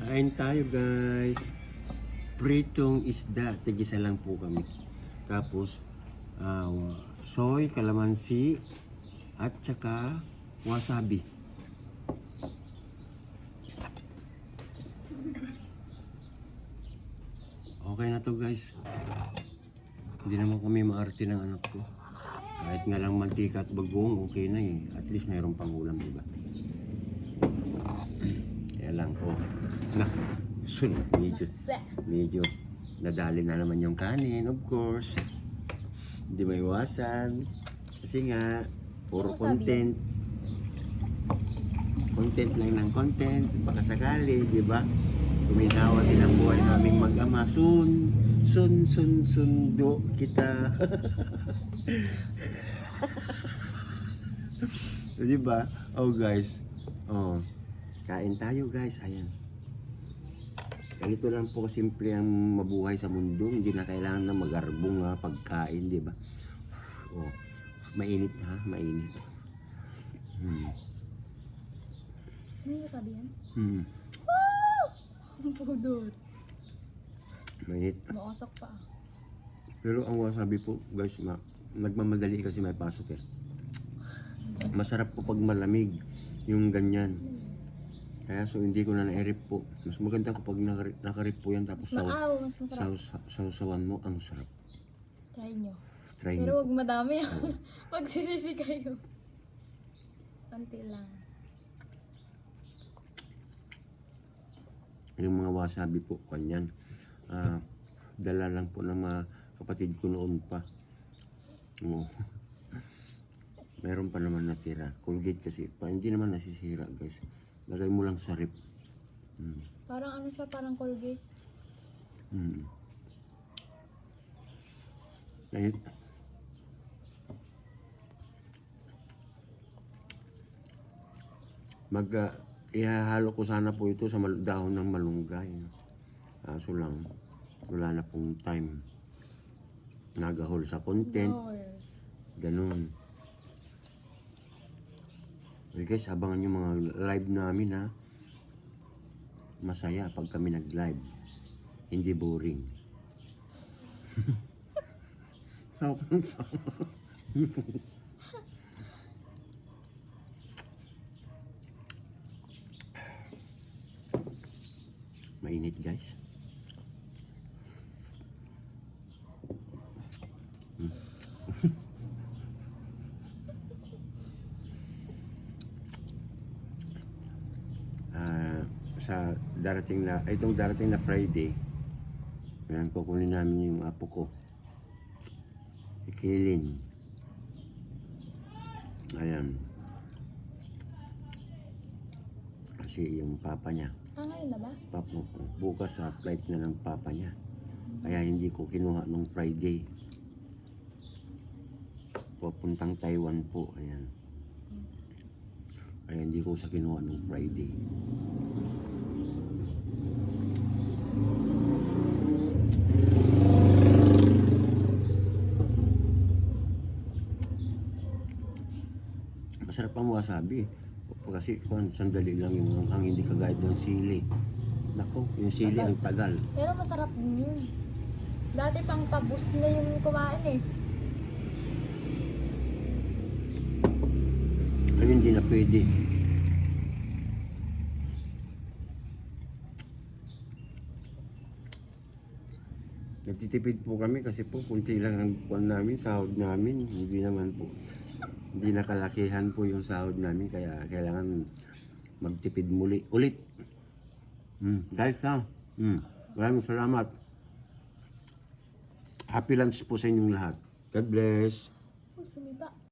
Kain tayo guys. Pritong isda. Tigisa lang po kami. Tapos, soy, kalamansi, at saka wasabi. Okay na to guys. Hindi naman kami maarte ng anak ko. Kahit nga lang mantika at bagong, okay na eh. At least mayroon pang ulam, diba? Kaya lang po. Medyo nadali na naman yung kanin, of course. Hindi may iwasan. Kasi nga, puro content. Content lang ng content. Baka sakali, di ba? Kuminawa din ang buhay naming mag-ama. Sundo kita. Di ba? Oh guys. Oh. Kain tayo guys. Ayan. Ganito lang po simple ang mabuhay sa mundo. Hindi na kailangan na magarbong pagkain, di ba? Oh, mainit ha, mainit. Ano yung sabi yan? Ang pudot. Mainit. Maosok pa. Pero ang wasabi po, guys, nagmamadali kasi may pasok eh. Masarap po pag malamig yung ganyan. Kaya so hindi ko na na-rip po. Mas maganda kapag naka-rip po yan tapos mas masarap. sausawan mo, ang sarap. Try nyo. Try Pero nyo. wag madami. Magsisisi kayo. Konti lang. Yung mga wasabi po, kanyan. Dala lang po ng mga kapatid ko noon pa. Oh. Meron pa naman natira. Colgate kasi. Hindi naman nasisira guys. Lagay mo lang sa rip. Parang ano siya, parang Colgate. Ayun. Ihahalo ko sana po ito sa dahon ng malunggay. Kaso lang, wala na pong time. Nagahol sa content. Ganun. Okay guys, abangan yung mga live namin ha. Masaya pag kami nag-live. Hindi boring. Mainit guys. Sa darating na Friday, ayan, kukunin namin yung apo ko, Ikilin. Ayan, kasi yung papa niya, ngayon na ba? bukas sa flight na ng papa niya, kaya hindi ko kinuha nung Friday. Papuntang Taiwan po. Ayan, kaya hindi ko sa kinuha nung Friday. Masarap ang wasabi kasi sandali lang yung ang hindi kagaya ng sili. Nako, yung sili ang tagal. Pero masarap din yun. Dati pang pabus na yung kumain eh. Ay, hindi na pwede. Nagtitipid po kami kasi po kunti lang ang buwan namin, sahod namin. Hindi naman po. Hindi nakalakihan po yung sahod namin kaya kailangan magtipid ulit. Guys maraming salamat. Happy lunch po sa inyong lahat. God bless. Sumiba.